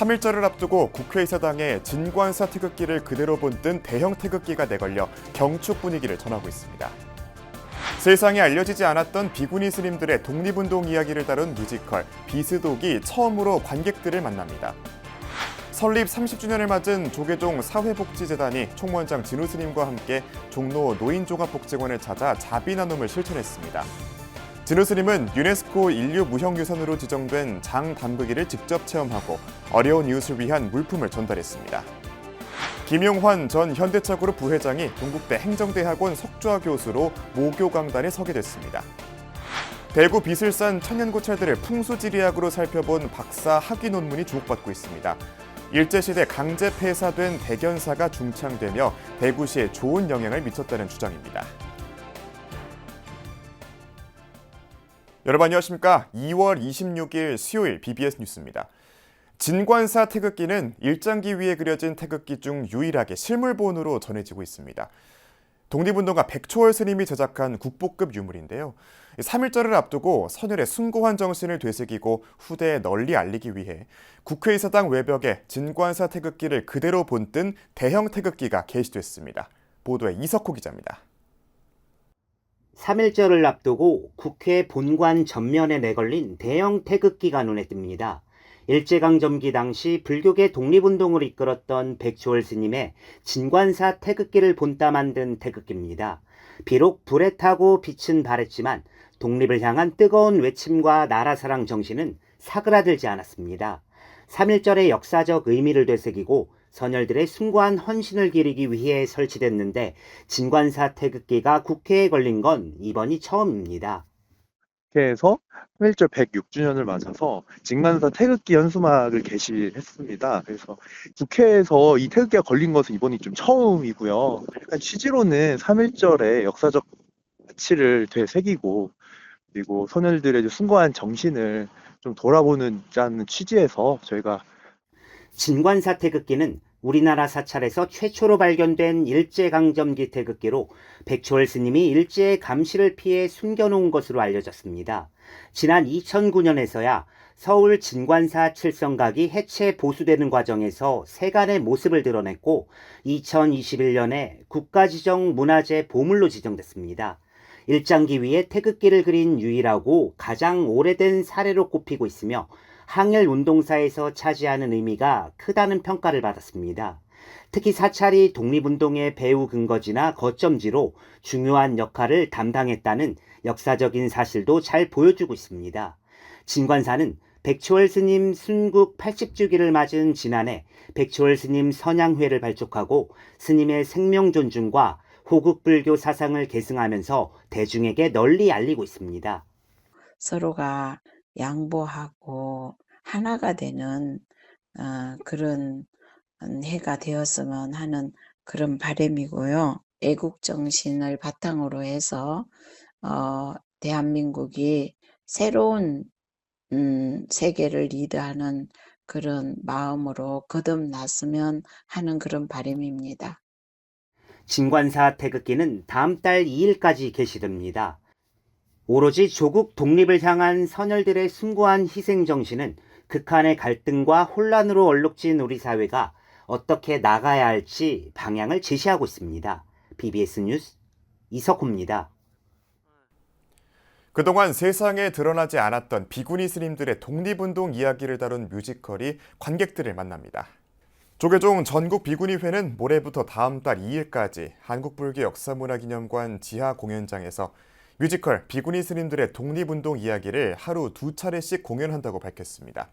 3.1절을 앞두고 국회의사당에 진관사 태극기를 그대로 본뜬 대형 태극기가 내걸려 경축 분위기를 전하고 있습니다. 세상에 알려지지 않았던 비구니 스님들의 독립운동 이야기를 다룬 뮤지컬 비스독이 처음으로 관객들을 만납니다. 설립 30주년을 맞은 조계종 사회복지재단이 총무원장 진우 스님과 함께 종로 노인종합복지관을 찾아 자비 나눔을 실천했습니다. 진우 스님은 유네스코 인류 무형유산으로 지정된 장 담그기를 직접 체험하고 어려운 이웃을 위한 물품을 전달했습니다. 김용환 전 현대차그룹 부회장이 동국대 행정대학원 석좌 교수로 모교 강단에 서게 됐습니다. 대구 비슬산 천연고찰들을 풍수지리학으로 살펴본 박사 학위 논문이 주목받고 있습니다. 일제시대 강제 폐사된 대견사가 중창되며 대구시에 좋은 영향을 미쳤다는 주장입니다. 여러분 안녕하십니까? 2월 26일 수요일 BBS 뉴스입니다. 진관사 태극기는 일장기 위에 그려진 태극기 중 유일하게 실물본으로 전해지고 있습니다. 독립운동가 백초월 스님이 제작한 국보급 유물인데요. 3.1절을 앞두고 선열의 숭고한 정신을 되새기고 후대에 널리 알리기 위해 국회의사당 외벽에 진관사 태극기를 그대로 본뜬 대형 태극기가 게시됐습니다. 보도에 이석호 기자입니다. 3.1절을 앞두고 국회 본관 전면에 내걸린 대형 태극기가 눈에 띕니다. 일제강점기 당시 불교계 독립운동을 이끌었던 백초월 스님의 진관사 태극기를 본따 만든 태극기입니다. 비록 불에 타고 빛은 발했지만 독립을 향한 뜨거운 외침과 나라사랑 정신은 사그라들지 않았습니다. 3.1절의 역사적 의미를 되새기고 선열들의 숭고한 헌신을 기리기 위해 설치됐는데 진관사 태극기가 국회에 걸린 건 이번이 처음입니다. 국회에서 3.1절 106주년을 맞아서 진관사 태극기 현수막을 게시했습니다. 그래서 국회에서 이 태극기가 걸린 것은 이번이 좀 처음이고요. 약간 취지로는 3.1절의 역사적 가치를 되새기고 그리고 소년들의 숭고한 정신을 좀 돌아보자는 취지에서 저희가 진관사 태극기는 우리나라 사찰에서 최초로 발견된 일제강점기 태극기로 백초월 스님이 일제의 감시를 피해 숨겨놓은 것으로 알려졌습니다. 지난 2009년에서야 서울 진관사 칠성각이 해체 보수되는 과정에서 세간의 모습을 드러냈고 2021년에 국가지정 문화재 보물로 지정됐습니다. 일장기 위에 태극기를 그린 유일하고 가장 오래된 사례로 꼽히고 있으며 항일 운동사에서 차지하는 의미가 크다는 평가를 받았습니다. 특히 사찰이 독립운동의 배후 근거지나 거점지로 중요한 역할을 담당했다는 역사적인 사실도 잘 보여주고 있습니다. 진관사는 백초월 스님 순국 80주기를 맞은 지난해 백초월 스님 선양회를 발족하고 스님의 생명 존중과 호국불교 사상을 계승하면서 대중에게 널리 알리고 있습니다. 서로가 양보하고 하나가 되는 그런 해가 되었으면 하는 그런 바람이고요. 애국 정신을 바탕으로 해서 대한민국이 새로운 세계를 리드하는 그런 마음으로 거듭났으면 하는 그런 바람입니다. 진관사 태극기는 다음 달 2일까지 게시됩니다. 오로지 조국 독립을 향한 선열들의 숭고한 희생정신은 극한의 갈등과 혼란으로 얼룩진 우리 사회가 어떻게 나가야 할지 방향을 제시하고 있습니다. BBS 뉴스 이석호입니다. 그동안 세상에 드러나지 않았던 비구니 스님들의 독립운동 이야기를 다룬 뮤지컬이 관객들을 만납니다. 조계종 전국 비구니회는 모레부터 다음 달 2일까지 한국불교 역사문화기념관 지하 공연장에서 뮤지컬 비구니 스님들의 독립운동 이야기를 하루 2차례씩 공연한다고 밝혔습니다.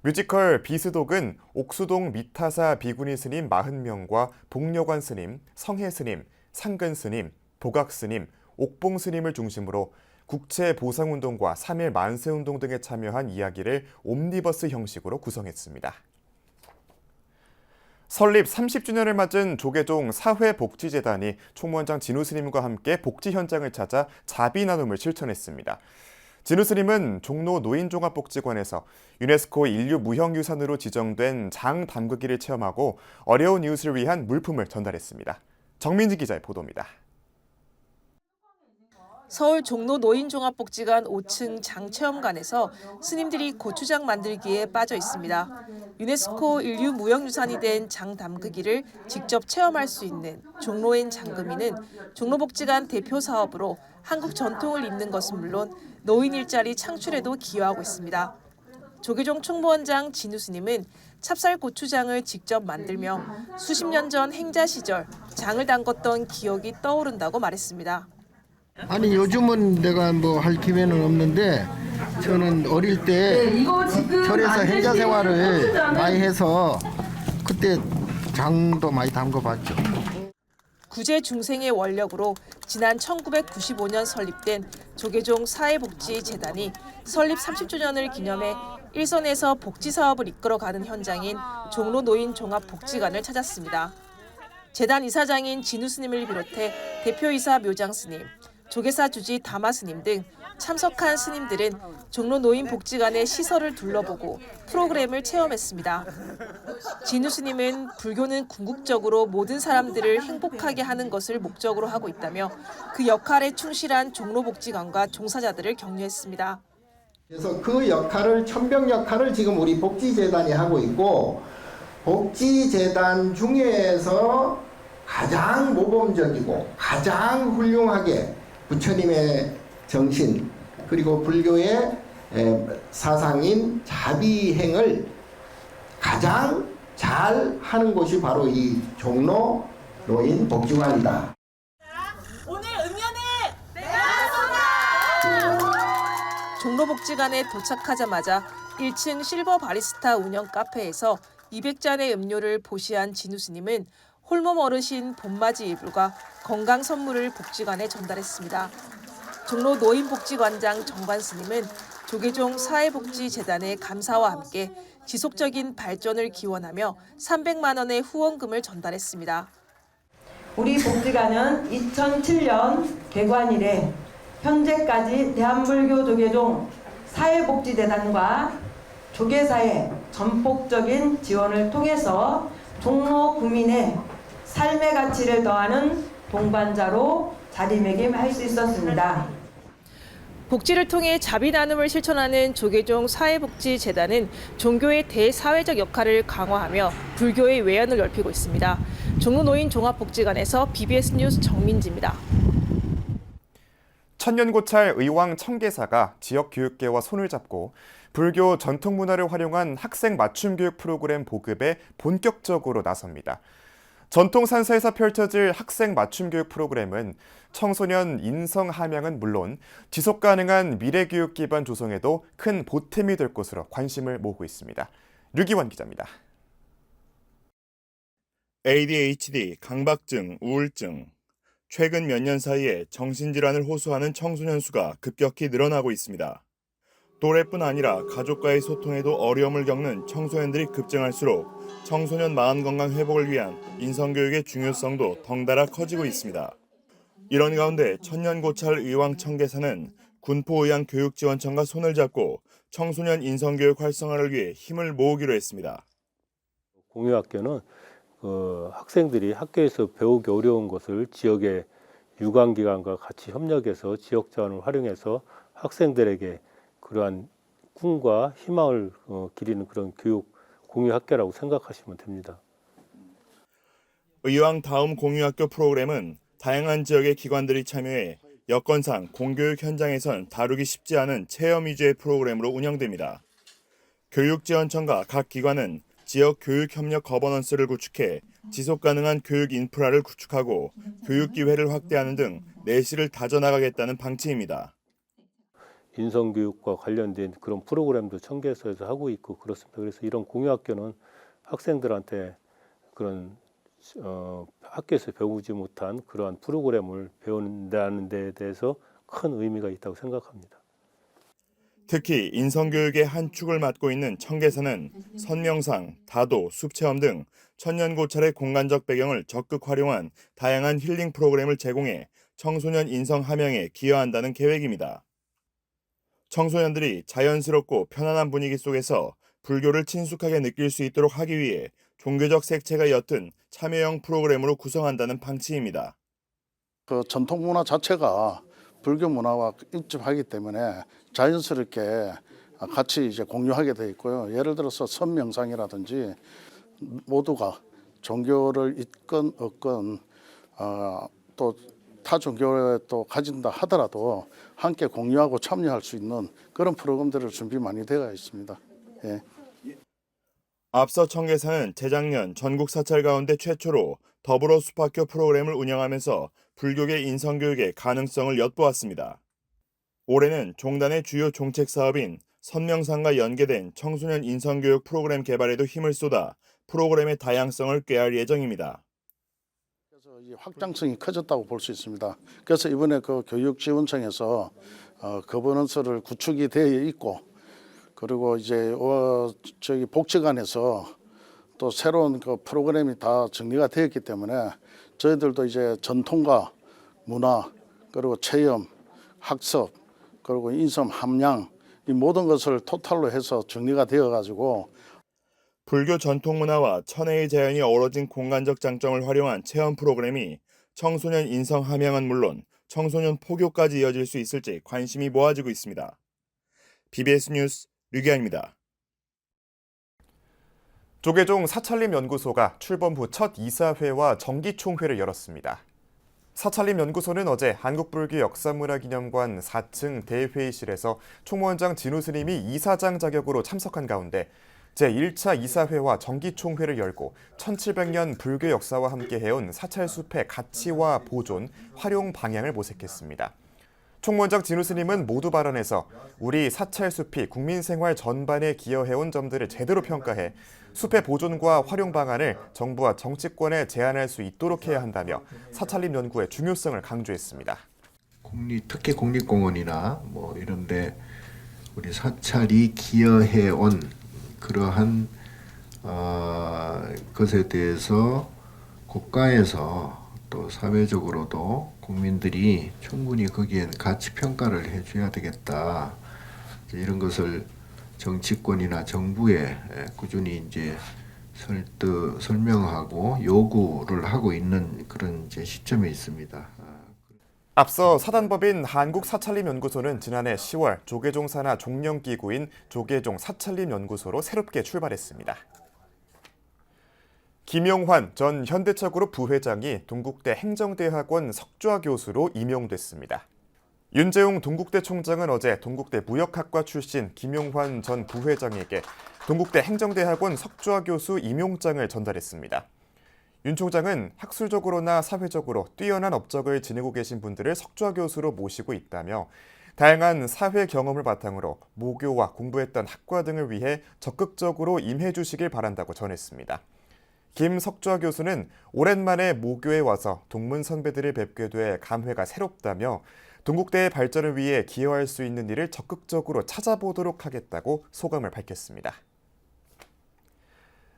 뮤지컬 비스독은 옥수동 미타사 비구니 스님 40명과 복려관 스님, 성혜 스님, 상근 스님, 보각 스님, 옥봉 스님을 중심으로 국채 보상운동과 3.1 만세운동 등에 참여한 이야기를 옴니버스 형식으로 구성했습니다. 설립 30주년을 맞은 조계종 사회복지재단이 총무원장 진우 스님과 함께 복지 현장을 찾아 자비 나눔을 실천했습니다. 진우 스님은 종로 노인종합복지관에서 유네스코 인류 무형유산으로 지정된 장 담그기를 체험하고 어려운 이웃을 위한 물품을 전달했습니다. 정민지 기자의 보도입니다. 서울 종로 노인종합복지관 5층 장체험관에서 스님들이 고추장 만들기에 빠져 있습니다. 유네스코 인류 무형유산이 된 장 담그기를 직접 체험할 수 있는 종로인 장금이는 종로복지관 대표 사업으로 한국 전통을 잇는 것은 물론 노인 일자리 창출에도 기여하고 있습니다. 조계종 총무원장 진우 스님은 찹쌀 고추장을 직접 만들며 수십 년 전 행자 시절 장을 담궜던 기억이 떠오른다고 말했습니다. 아니 요즘은 내가 뭐 할 기회는 없는데 저는 어릴 때 절에서 행자 생활을 많이 해서 그때 장도 많이 담궈봤죠. 구제 중생의 원력으로 지난 1995년 설립된 조계종 사회복지재단이 설립 30주년을 기념해 일선에서 복지사업을 이끌어가는 현장인 종로 노인 종합복지관을 찾았습니다. 재단 이사장인 진우 스님을 비롯해 대표이사 묘장 스님, 조계사 주지 다마 스님 등 참석한 스님들은 종로 노인복지관의 시설을 둘러보고 프로그램을 체험했습니다. 진우 스님은 불교는 궁극적으로 모든 사람들을 행복하게 하는 것을 목적으로 하고 있다며 그 역할에 충실한 종로복지관과 종사자들을 격려했습니다. 그래서 그 역할을 천병 역할을 지금 우리 복지재단이 하고 있고 복지재단 중에서 가장 모범적이고 가장 훌륭하게 부처님의 정신 그리고 불교의 사상인 자비행을 가장 잘 하는 곳이 바로 이 종로 노인 복지관이다. 오늘 음료는 종로복지관에 도착하자마자 1층 실버 바리스타 운영 카페에서 200잔의 음료를 보시한 진우 스님은 홀몸 어르신 봄맞이 이불과 건강 선물을 복지관에 전달했습니다. 종로 노인복지관장 정관 스님은 조계종 사회복지재단의 감사와 함께 지속적인 발전을 기원하며 300만 원의 후원금을 전달했습니다. 우리 복지관은 2007년 개관 이래 현재까지 대한불교 조계종 사회복지재단과 조계사의 전폭적인 지원을 통해서 종로 구민의 삶의 가치를 더하는 동반자로 자리매김할 수 있었습니다. 복지를 통해 자비 나눔을 실천하는 조계종 사회복지재단은 종교의 대사회적 역할을 강화하며 불교의 외연을 넓히고 있습니다. 종로 노인 종합복지관에서 BBS 뉴스 정민지입니다. 천년고찰 의왕 청계사가 지역 교육계와 손을 잡고 불교 전통 문화를 활용한 학생 맞춤 교육 프로그램 보급에 본격적으로 나섭니다. 전통 산사에서 펼쳐질 학생 맞춤 교육 프로그램은 청소년 인성 함양은 물론 지속 가능한 미래 교육 기반 조성에도 큰 보탬이 될 것으로 관심을 모으고 있습니다. 류기원 기자입니다. ADHD, 강박증, 우울증. 최근 몇 년 사이에 정신질환을 호소하는 청소년 수가 급격히 늘어나고 있습니다. 또래뿐 아니라 가족과의 소통에도 어려움을 겪는 청소년들이 급증할수록 청소년 마음 건강 회복을 위한 인성교육의 중요성도 덩달아 커지고 있습니다. 이런 가운데 천년고찰 의왕 청계사는 군포의왕교육지원청과 손을 잡고 청소년 인성교육 활성화를 위해 힘을 모으기로 했습니다. 공유학교는 학생들이 학교에서 배우기 어려운 것을 지역의 유관기관과 같이 협력해서 지역 자원을 활용해서 학생들에게 그러한 꿈과 희망을 기리는 그런 교육 공유학교라고 생각하시면 됩니다. 의왕 다음 공유학교 프로그램은 다양한 지역의 기관들이 참여해 여건상 공교육 현장에선 다루기 쉽지 않은 체험 위주의 프로그램으로 운영됩니다. 교육지원청과 각 기관은 지역 교육협력 거버넌스를 구축해 지속가능한 교육 인프라를 구축하고 교육 기회를 확대하는 등 내실을 다져나가겠다는 방침입니다. 인성교육과 관련된 그런 프로그램도 청계사에서 하고 있고 그렇습니다. 그래서 이런 공유학교는 학생들한테 그런 학교에서 배우지 못한 그러한 프로그램을 배운다는 데 대해서 큰 의미가 있다고 생각합니다. 특히 인성교육의 한 축을 맡고 있는 청계사는 선명상, 다도, 숲체험 등 천년고찰의 공간적 배경을 적극 활용한 다양한 힐링 프로그램을 제공해 청소년 인성 함양에 기여한다는 계획입니다. 청소년들이 자연스럽고 편안한 분위기 속에서 불교를 친숙하게 느낄 수 있도록 하기 위해 종교적 색채가 옅은 참여형 프로그램으로 구성한다는 방침입니다. 그 전통 문화 자체가 불교 문화와 일집하기 때문에 자연스럽게 같이 이제 공유하게 돼 있고요. 예를 들어서 선명상이라든지 모두가 종교를 있건 없건 또 타 종교에 또 가진다 하더라도 함께 공유하고 참여할 수 있는 그런 프로그램들을 준비 많이 되어 있습니다. 예. 앞서 청계사는 재작년 전국 사찰 가운데 최초로 더불어 숲학교 프로그램을 운영하면서 불교계 인성교육의 가능성을 엿보았습니다. 올해는 종단의 주요 정책 사업인 선명상과 연계된 청소년 인성교육 프로그램 개발에도 힘을 쏟아 프로그램의 다양성을 꾀할 예정입니다. 그래서 이 확장성이 커졌다고 볼 수 있습니다. 그래서 이번에 그 교육지원청에서 거버넌스를 구축이 되어 있고, 그리고 이제 저기 복지관에서 또 새로운 그 프로그램이 다 정리가 되었기 때문에 저희들도 이제 전통과 문화, 그리고 체험, 학습, 그리고 인성 함량 이 모든 것을 토탈로 해서 정리가 되어 가지고 불교 전통 문화와 천혜의 자연이 어우러진 공간적 장점을 활용한 체험 프로그램이 청소년 인성 함양은 물론 청소년 포교까지 이어질 수 있을지 관심이 모아지고 있습니다. BBS 뉴스 류기환입니다. 조계종 사찰림 연구소가 출범 후 첫 이사회와 정기총회를 열었습니다. 사찰림 연구소는 어제 한국불교역사문화기념관 4층 대회의실에서 총무원장 진우 스님이 이사장 자격으로 참석한 가운데 제1차 이사회와 정기총회를 열고 1700년 불교 역사와 함께 해온 사찰숲의 가치와 보존, 활용 방향을 모색했습니다. 총무원장 진우 스님은 모두 발언에서 우리 사찰숲이 국민생활 전반에 기여해온 점들을 제대로 평가해 숲의 보존과 활용 방안을 정부와 정치권에 제안할 수 있도록 해야 한다며 사찰림 연구의 중요성을 강조했습니다. 특히 국립공원이나 뭐 이런데 우리 사찰이 기여해온 그러한 것에 대해서 국가에서 또 사회적으로도 국민들이 충분히 거기에 가치 평가를 해줘야 되겠다. 이런 것을 정치권이나 정부에 꾸준히 이제 설명하고 요구를 하고 있는 그런 이제 시점에 있습니다. 앞서 사단법인 한국사찰림연구소는 지난해 10월 조계종 산하 종령기구인 조계종 사찰림연구소로 새롭게 출발했습니다. 김용환 전 현대차그룹 부회장이 동국대 행정대학원 석좌 교수로 임용됐습니다. 윤재웅 동국대 총장은 어제 동국대 무역학과 출신 김용환 전 부회장에게 동국대 행정대학원 석좌 교수 임용장을 전달했습니다. 윤 총장은 학술적으로나 사회적으로 뛰어난 업적을 지니고 계신 분들을 석좌 교수로 모시고 있다며 다양한 사회 경험을 바탕으로 모교와 공부했던 학과 등을 위해 적극적으로 임해 주시길 바란다고 전했습니다. 김 석좌 교수는 오랜만에 모교에 와서 동문 선배들을 뵙게 돼 감회가 새롭다며 동국대의 발전을 위해 기여할 수 있는 일을 적극적으로 찾아보도록 하겠다고 소감을 밝혔습니다.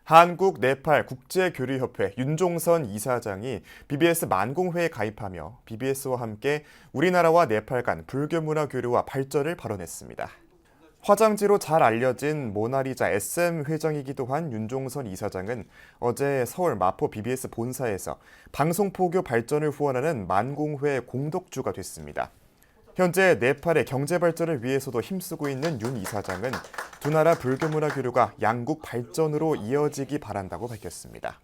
한국 네팔 국제교류협회 윤종선 이사장이 BBS 만공회에 가입하며 BBS와 함께 우리나라와 네팔 간 불교문화 교류와 발전을 발언했습니다. 화장지로 잘 알려진 모나리자 SM 회장이기도 한 윤종선 이사장은 어제 서울 마포 BBS 본사에서 방송포교 발전을 후원하는 만공회 공덕주가 됐습니다. 현재 네팔의 경제 발전을 위해서도 힘쓰고 있는 윤 이사장은 두 나라 불교문화 교류가 양국 발전으로 이어지기 바란다고 밝혔습니다.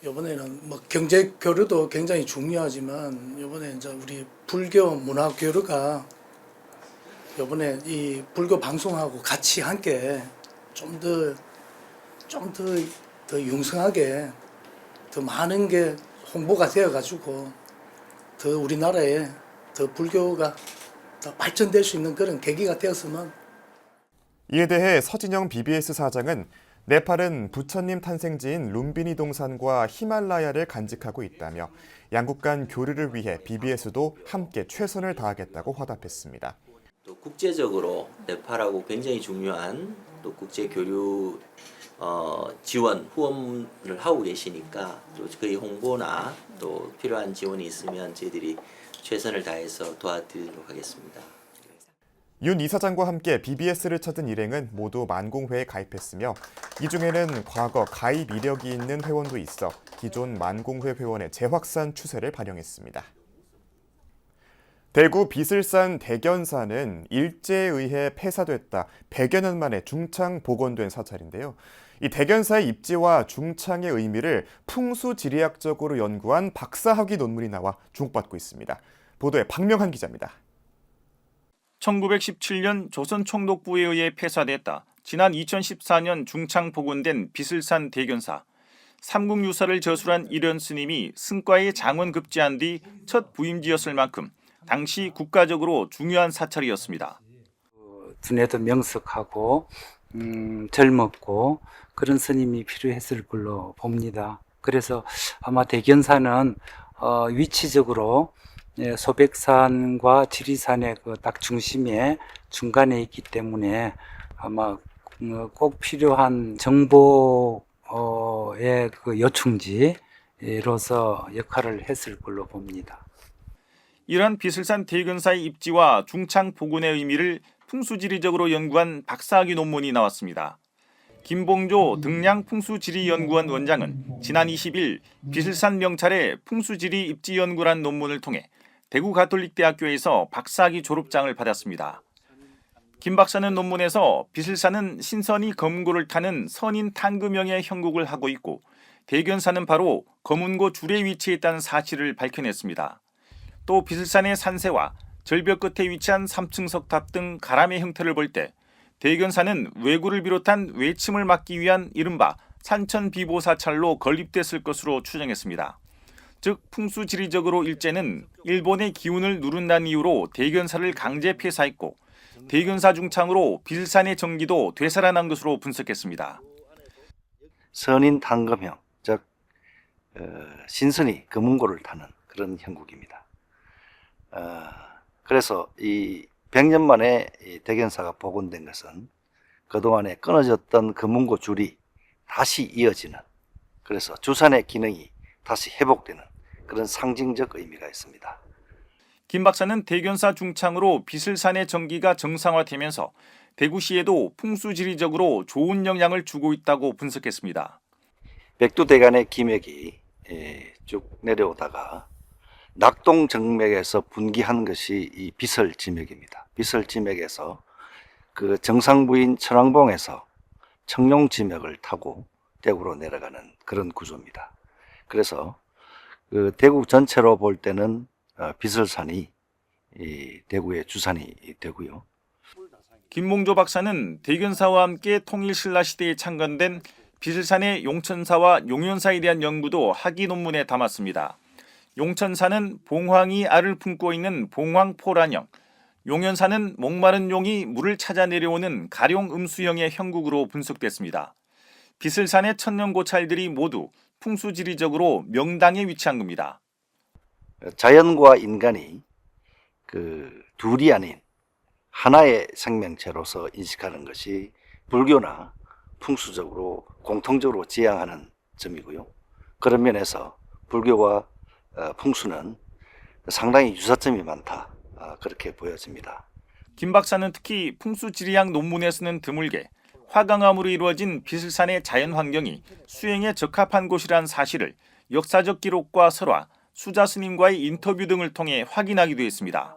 이번에는 뭐 경제 교류도 굉장히 중요하지만 이번에 이제 우리 불교 문화 교류가 이번에 이 불교 방송하고 같이 함께 좀 더 융성하게 더 많은 게 홍보가 되어가지고 더 우리나라에 더 불교가 더 발전될 수 있는 그런 계기가 되었으면. 이에 대해 서진영 BBS 사장은 네팔은 부처님 탄생지인 룸비니 동산과 히말라야를 간직하고 있다며 양국 간 교류를 위해 BBS도 함께 최선을 다하겠다고 화답했습니다. 또 국제적으로 네팔하고 굉장히 중요한 또 국제 교류 지원 후원을 하고 계시니까 또 그 홍보나 또 필요한 지원이 있으면 저희들이 최선을 다해서 도와드리도록 하겠습니다. 윤 이사장과 함께 BBS를 찾은 일행은 모두 만공회에 가입했으며 이 중에는 과거 가입 이력이 있는 회원도 있어 기존 만공회 회원의 재확산 추세를 반영했습니다. 대구 비슬산 대견사는 일제에 의해 폐사됐다 100여 년 만에 중창 복원된 사찰인데요. 이 대견사의 입지와 중창의 의미를 풍수지리학적으로 연구한 박사학위 논문이 나와 주목받고 있습니다. 보도에 박명한 기자입니다. 1917년 조선총독부에 의해 폐사됐다. 지난 2014년 중창 복원된 비슬산 대견사. 삼국유사를 저술한 일현 스님이 승과에 장원 급제한 뒤 첫 부임지였을 만큼 당시 국가적으로 중요한 사찰이었습니다. 두뇌도 명석하고 젊었고 그런 스님이 필요했을 걸로 봅니다. 그래서 아마 대견사는 위치적으로 소백산과 지리산의 그 딱 중심에 중간에 있기 때문에 아마 꼭 필요한 정보의 그 요충지로서 역할을 했을 걸로 봅니다. 이러한 비슬산 대견사의 입지와 중창 복원의 의미를 풍수지리적으로 연구한 박사학위 논문이 나왔습니다. 김봉조 등량풍수지리연구원 원장은 지난 20일 비슬산 명찰의 풍수지리 입지연구란 논문을 통해 대구 가톨릭대학교에서 박사학위 졸업장을 받았습니다. 김 박사는 논문에서 비슬산은 신선이 검은고를 타는 선인 탕금형의 형국을 하고 있고 대견사는 바로 검은고 줄에 위치해 있다는 사실을 밝혀냈습니다. 또 비슬산의 산세와 절벽 끝에 위치한 3층 석탑 등 가람의 형태를 볼 때 대견사는 왜구를 비롯한 외침을 막기 위한 이른바 산천비보사찰로 건립됐을 것으로 추정했습니다. 즉 풍수지리적으로 일제는 일본의 기운을 누른다는 이유로 대견사를 강제 폐사했고 대견사 중창으로 비슬산의 정기도 되살아난 것으로 분석했습니다. 선인 탕금형, 즉 신선이 검은고를 타는 그런 형국입니다. 그래서 이 100년 만에 이 대견사가 복원된 것은 그동안에 끊어졌던 검은고 줄이 다시 이어지는, 그래서 주산의 기능이 다시 회복되는 그런 상징적 의미가 있습니다. 김 박사는 대견사 중창으로 비슬산의 정기가 정상화되면서 대구시에도 풍수지리적으로 좋은 영향을 주고 있다고 분석했습니다. 백두대간의 기맥이 쭉 내려오다가 낙동정맥에서 분기한 것이 이 비설지맥입니다. 비설지맥에서 그 정상부인 천왕봉에서 청룡지맥을 타고 대구로 내려가는 그런 구조입니다. 그래서 그 대구 전체로 볼 때는 비설산이 이 대구의 주산이 되고요. 김봉조 박사는 대견사와 함께 통일신라 시대에 창건된 비슬산의 용천사와 용현사에 대한 연구도 학위 논문에 담았습니다. 용천사는 봉황이 알을 품고 있는 봉황포란형, 용현사는 목마른 용이 물을 찾아 내려오는 가룡 음수형의 형국으로 분석됐습니다. 비슬산의 천년고찰들이 모두 풍수지리적으로 명당에 위치한 겁니다. 자연과 인간이 그 둘이 아닌 하나의 생명체로서 인식하는 것이 불교나 풍수적으로 공통적으로 지향하는 점이고요. 그런 면에서 불교와 풍수는 상당히 유사점이 많다, 그렇게 보여집니다. 김 박사는 특히 풍수지리학 논문에서는 드물게 화강암으로 이루어진 비슬산의 자연환경이 수행에 적합한 곳이란 사실을 역사적 기록과 설화, 수자 스님과의 인터뷰 등을 통해 확인하기도 했습니다.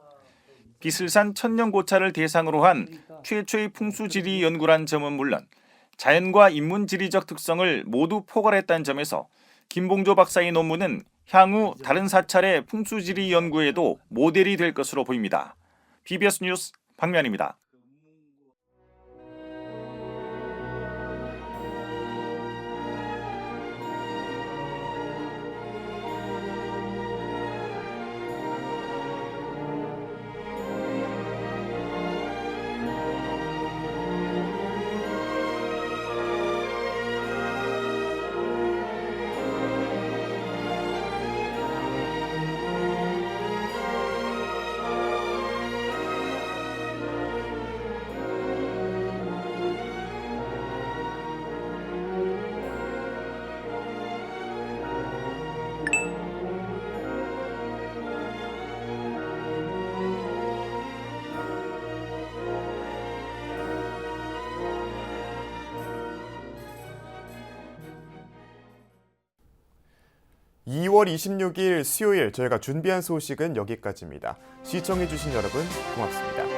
비슬산 천년고찰을 대상으로 한 최초의 풍수지리 연구란 점은 물론 자연과 인문지리적 특성을 모두 포괄했다는 점에서 김봉조 박사의 논문은 향후 다른 사찰의 풍수지리 연구에도 모델이 될 것으로 보입니다. BBS 뉴스 박면입니다. 2월 26일 수요일 저희가 준비한 소식은 여기까지입니다. 시청해주신 여러분 고맙습니다.